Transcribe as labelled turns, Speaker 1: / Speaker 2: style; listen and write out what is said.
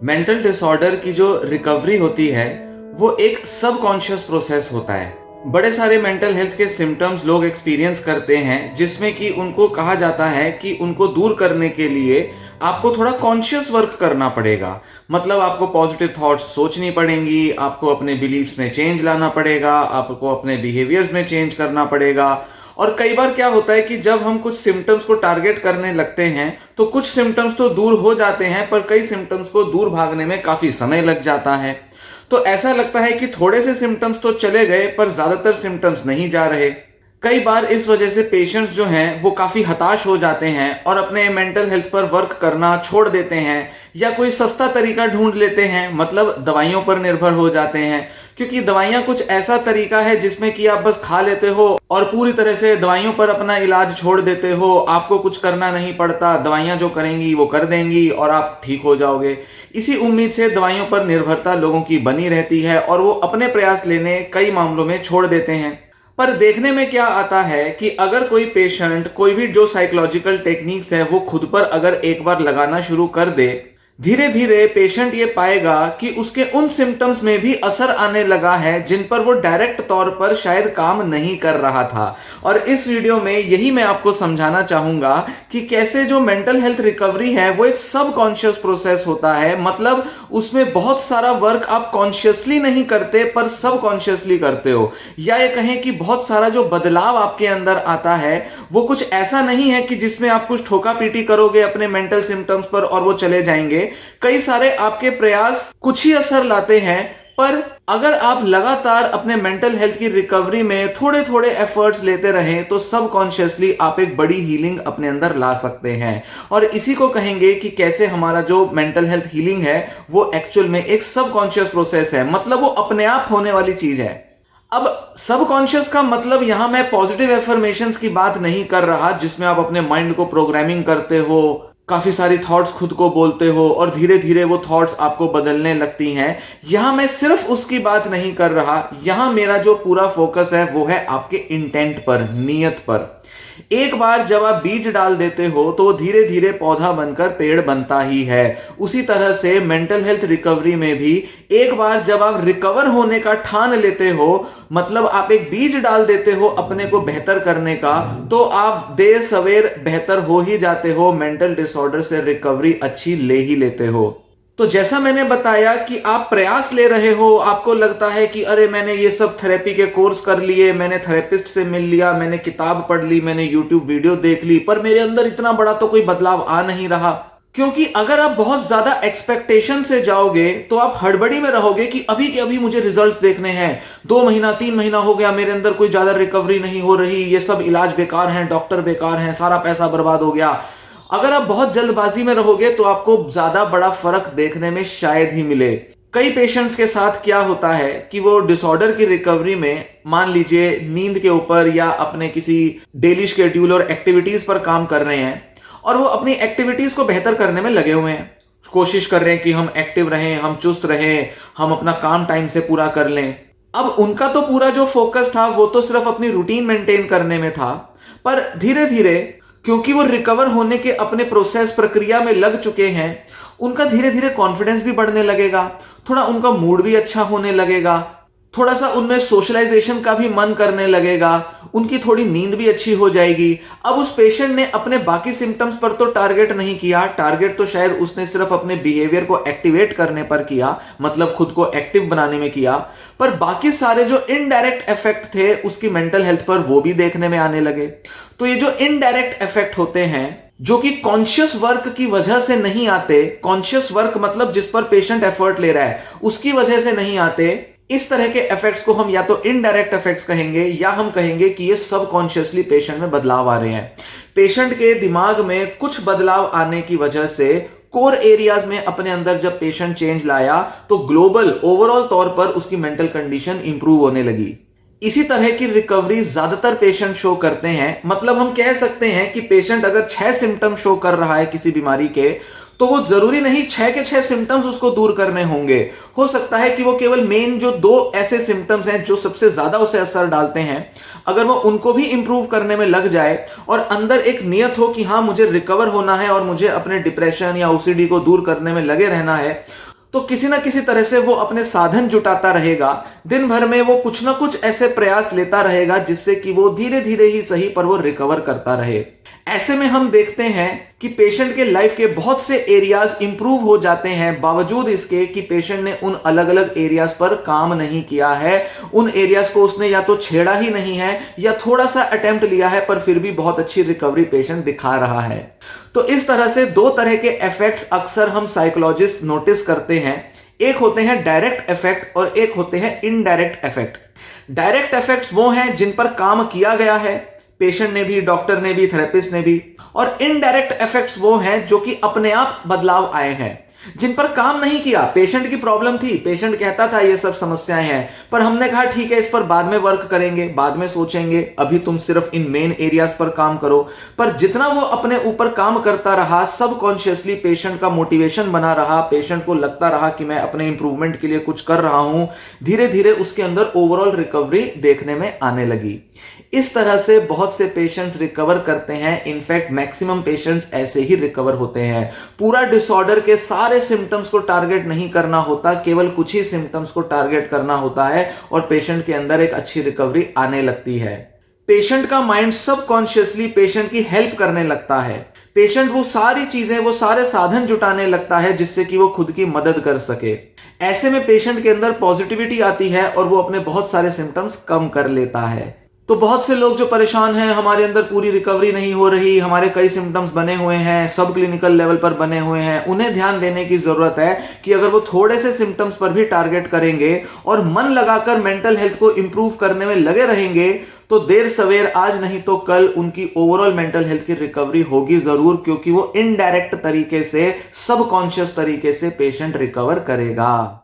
Speaker 1: Mental disorder की जो recovery होती है वो एक सबकॉन्शियस प्रोसेस होता है। बड़े सारे मेंटल हेल्थ के सिम्टम्स लोग एक्सपीरियंस करते हैं जिसमें कि उनको कहा जाता है कि उनको दूर करने के लिए आपको थोड़ा कॉन्शियस वर्क करना पड़ेगा। मतलब आपको पॉजिटिव थॉट्स सोचनी पड़ेंगी, आपको अपने बिलीव्स में चेंज लाना पड़ेगा, आपको अपने बिहेवियर्स में चेंज करना पड़ेगा। और कई बार क्या होता है कि जब हम कुछ सिम्टम्स को टारगेट करने लगते हैं तो कुछ सिम्टम्स तो दूर हो जाते हैं, पर कई सिम्टम्स को दूर भागने में काफी समय लग जाता है। तो ऐसा लगता है कि थोड़े से सिम्टम्स तो चले गए पर ज्यादातर सिम्टम्स नहीं जा रहे। कई बार इस वजह से पेशेंट्स जो हैं वो काफी हताश हो जाते हैं और अपने मेंटल हेल्थ पर वर्क करना छोड़ देते हैं या कोई सस्ता तरीका ढूंढ लेते हैं, मतलब दवाइयों पर निर्भर हो जाते हैं। क्योंकि दवाइयां कुछ ऐसा तरीका है जिसमें कि आप बस खा लेते हो और पूरी तरह से दवाइयों पर अपना इलाज छोड़ देते हो, आपको कुछ करना नहीं पड़ता, दवाइयां जो करेंगी वो कर देंगी और आप ठीक हो जाओगे। इसी उम्मीद से दवाइयों पर निर्भरता लोगों की बनी रहती है और वो अपने प्रयास लेने कई मामलों में छोड़ देते हैं। पर देखने में क्या आता है कि अगर कोई पेशेंट कोई भी जो साइकोलॉजिकल टेक्निक्स है वो खुद पर अगर एक बार लगाना शुरू कर दे, धीरे धीरे पेशेंट ये पाएगा कि उसके उन सिम्टम्स में भी असर आने लगा है जिन पर वो डायरेक्ट तौर पर शायद काम नहीं कर रहा था। और इस वीडियो में यही मैं आपको समझाना चाहूंगा कि कैसे जो मेंटल हेल्थ रिकवरी है वो एक सबकॉन्शियस प्रोसेस होता है। मतलब उसमें बहुत सारा वर्क आप कॉन्शियसली नहीं करते पर सबकॉन्शियसली करते हो, या ये कहें कि बहुत सारा जो बदलाव आपके अंदर आता है वो कुछ ऐसा नहीं है कि जिसमें आप कुछ ठोका पीटी करोगे अपने मेंटल सिम्टम्स पर और वो चले जाएंगे। कई सारे आपके प्रयास कुछ ही असर लाते हैं, पर अगर आप लगातार अपने मेंटल हेल्थ की रिकवरी में थोड़े थोड़े एफर्ट्स लेते रहें तो सबकॉन्शियसली आप एक बड़ी हीलिंग अपने अंदर ला सकते हैं। और इसी को कहेंगे कि कैसे हमारा जो मेंटल हेल्थ हीलिंग है वो एक्चुअल में एक सबकॉन्शियस प्रोसेस है, मतलब वो अपने आप होने वाली चीज है। अब सबकॉन्शियस का मतलब यहां मैं पॉजिटिव एफर्मेशंस की बात नहीं कर रहा जिसमें आप अपने माइंड को प्रोग्रामिंग करते हो, काफी सारी थॉट्स खुद को बोलते हो और धीरे धीरे वो थॉट्स आपको बदलने लगती हैं। यहां मैं सिर्फ उसकी बात नहीं कर रहा, यहां मेरा जो पूरा फोकस है वो है आपके इंटेंट पर, नीयत पर। एक बार जब आप बीज डाल देते हो तो वो धीरे धीरे पौधा बनकर पेड़ बनता ही है। उसी तरह से मेंटल हेल्थ रिकवरी में भी एक बार जब आप रिकवर होने का ठान लेते हो, मतलब आप एक बीज डाल देते हो अपने को बेहतर करने का, तो आप देर सवेर बेहतर हो ही जाते हो, मेंटल डिसऑर्डर से रिकवरी अच्छी ले ही लेते हो। तो जैसा मैंने बताया कि आप प्रयास ले रहे हो, आपको लगता है कि अरे मैंने ये सब थेरेपी के कोर्स कर लिए, मैंने थेरेपिस्ट से मिल लिया, मैंने किताब पढ़ ली, मैंने यूट्यूब वीडियो देख ली, पर मेरे अंदर इतना बड़ा तो कोई बदलाव आ नहीं रहा। क्योंकि अगर आप बहुत ज्यादा एक्सपेक्टेशन से जाओगे तो आप हड़बड़ी में रहोगे कि अभी के अभी मुझे रिजल्ट्स देखने हैं। 2 महीना 3 महीना हो गया, मेरे अंदर कोई ज्यादा रिकवरी नहीं हो रही, ये सब इलाज बेकार हैं, डॉक्टर बेकार हैं, सारा पैसा बर्बाद हो गया। अगर आप बहुत जल्दबाजी में रहोगे तो आपको ज्यादा बड़ा फर्क देखने में शायद ही मिले। कई पेशेंट्स के साथ क्या होता है कि वो डिसऑर्डर की रिकवरी में मान लीजिए नींद के ऊपर या अपने किसी डेली शेड्यूल और एक्टिविटीज पर काम कर रहे हैं और वो अपनी एक्टिविटीज को बेहतर करने में लगे हुए हैं, कोशिश कर रहे हैं कि हम एक्टिव रहें, हम चुस्त रहें, हम अपना काम टाइम से पूरा कर लें। अब उनका तो पूरा जो फोकस था वो तो सिर्फ अपनी रूटीन मेंटेन करने में था, पर धीरे धीरे क्योंकि वो रिकवर होने के अपने प्रोसेस प्रक्रिया में लग चुके हैं, उनका धीरे धीरे कॉन्फिडेंस भी बढ़ने लगेगा, थोड़ा उनका मूड भी अच्छा होने लगेगा, थोड़ा सा उनमें सोशलाइजेशन का भी मन करने लगेगा, उनकी थोड़ी नींद भी अच्छी हो जाएगी। अब उस पेशेंट ने अपने बाकी सिम्टम्स पर तो टारगेट नहीं किया, टारगेट तो शायद उसने सिर्फ अपने बिहेवियर को एक्टिवेट करने पर किया, मतलब खुद को एक्टिव बनाने में किया, पर बाकी सारे जो इनडायरेक्ट इफेक्ट थे उसकी मेंटल हेल्थ पर वो भी देखने में आने लगे। तो ये जो इनडायरेक्ट इफेक्ट होते हैं जो कि कॉन्शियस वर्क की वजह से नहीं आते, कॉन्शियस वर्क मतलब जिस पर पेशेंट एफर्ट ले रहा है उसकी वजह से नहीं आते, इस तरह के इफेक्ट्स को हम या तो इनडायरेक्ट इफेक्ट्स कहेंगे या हम कहेंगे कि ये सबकॉन्शियसली पेशेंट में बदलाव आ रहे हैं। पेशेंट के दिमाग में कुछ बदलाव आने की वजह से कोर एरियाज में अपने अंदर जब पेशेंट चेंज लाया तो ग्लोबल ओवरऑल तौर पर उसकी मेंटल कंडीशन इंप्रूव होने लगी। इसी तरह की रिकवरी ज्यादातर पेशेंट शो करते हैं। मतलब हम कह सकते हैं कि पेशेंट अगर 6 सिम्टम शो कर रहा है किसी बीमारी के, तो वो जरूरी नहीं 6 के 6 सिम्टम्स उसको दूर करने होंगे। हो सकता है कि वो केवल मेन जो 2 ऐसे सिम्टम्स हैं जो सबसे ज्यादा उसे असर डालते हैं, अगर वो उनको भी इंप्रूव करने में लग जाए और अंदर एक नियत हो कि हाँ मुझे रिकवर होना है और मुझे अपने डिप्रेशन या ओसीडी को दूर करने में लगे रहना है, तो किसी ना किसी तरह से वो अपने साधन जुटाता रहेगा। दिन भर में वो कुछ ना कुछ ऐसे प्रयास लेता रहेगा जिससे कि वो धीरे धीरे ही सही पर वो रिकवर करता रहे। ऐसे में हम देखते हैं कि पेशेंट के लाइफ के बहुत से एरियाज इंप्रूव हो जाते हैं, बावजूद इसके कि पेशेंट ने उन अलग अलग एरियाज पर काम नहीं किया है, उन एरियाज को उसने या तो छेड़ा ही नहीं है या थोड़ा सा अटेम्प्ट लिया है, पर फिर भी बहुत अच्छी रिकवरी पेशेंट दिखा रहा है। तो इस तरह से 2 तरह के इफेक्ट्स अक्सर हम साइकोलॉजिस्ट नोटिस करते हैं। एक होते हैं डायरेक्ट इफेक्ट और एक होते हैं इनडायरेक्ट इफेक्ट। डायरेक्ट इफेक्ट्स वो हैं जिन पर काम किया गया है, पेशेंट ने भी, डॉक्टर ने भी, थेरेपिस्ट ने भी। और इनडायरेक्ट इफेक्ट्स वो हैं जो कि अपने आप बदलाव आए हैं, जिन पर काम नहीं किया। पेशेंट की प्रॉब्लम थी, पेशेंट कहता था ये सब समस्याएं हैं, पर हमने कहा ठीक है इस पर बाद में वर्क करेंगे, बाद में सोचेंगे, अभी तुम सिर्फ इन मेन एरियाज पर काम करो। पर जितना वो अपने ऊपर काम करता रहा, सबकॉन्शियसली पेशेंट का मोटिवेशन बना रहा, पेशेंट को लगता रहा कि मैं अपने इंप्रूवमेंट के लिए कुछ कर रहा हूं, धीरे धीरे उसके अंदर ओवरऑल रिकवरी देखने में आने लगी। इस तरह से बहुत से पेशेंट्स रिकवर करते हैं। इनफैक्ट मैक्सिमम पेशेंट्स ऐसे ही रिकवर होते हैं। पूरा डिसऑर्डर के सारे सिम्टम्स को टारगेट नहीं करना होता, केवल कुछ ही सिम्टम्स को टारगेट करना होता है और पेशेंट के अंदर एक अच्छी रिकवरी आने लगती है। पेशेंट का माइंड सबकॉन्शियसली पेशेंट की हेल्प करने लगता है। पेशेंट वो सारी चीजें, वो सारे साधन जुटाने लगता है जिससे कि वो खुद की मदद कर सके। ऐसे में पेशेंट के अंदर पॉजिटिविटी आती है और वो अपने बहुत सारे सिम्टम्स कम कर लेता है। तो बहुत से लोग जो परेशान हैं, हमारे अंदर पूरी रिकवरी नहीं हो रही, हमारे कई सिम्टम्स बने हुए हैं, सब क्लिनिकल लेवल पर बने हुए हैं, उन्हें ध्यान देने की जरूरत है कि अगर वो थोड़े से सिम्टम्स पर भी टारगेट करेंगे और मन लगाकर मेंटल हेल्थ को इंप्रूव करने में लगे रहेंगे, तो देर सवेर आज नहीं तो कल उनकी ओवरऑल मेंटल हेल्थ की रिकवरी होगी जरूर, क्योंकि वो इनडायरेक्ट तरीके से, सबकॉन्शियस तरीके से पेशेंट रिकवर करेगा।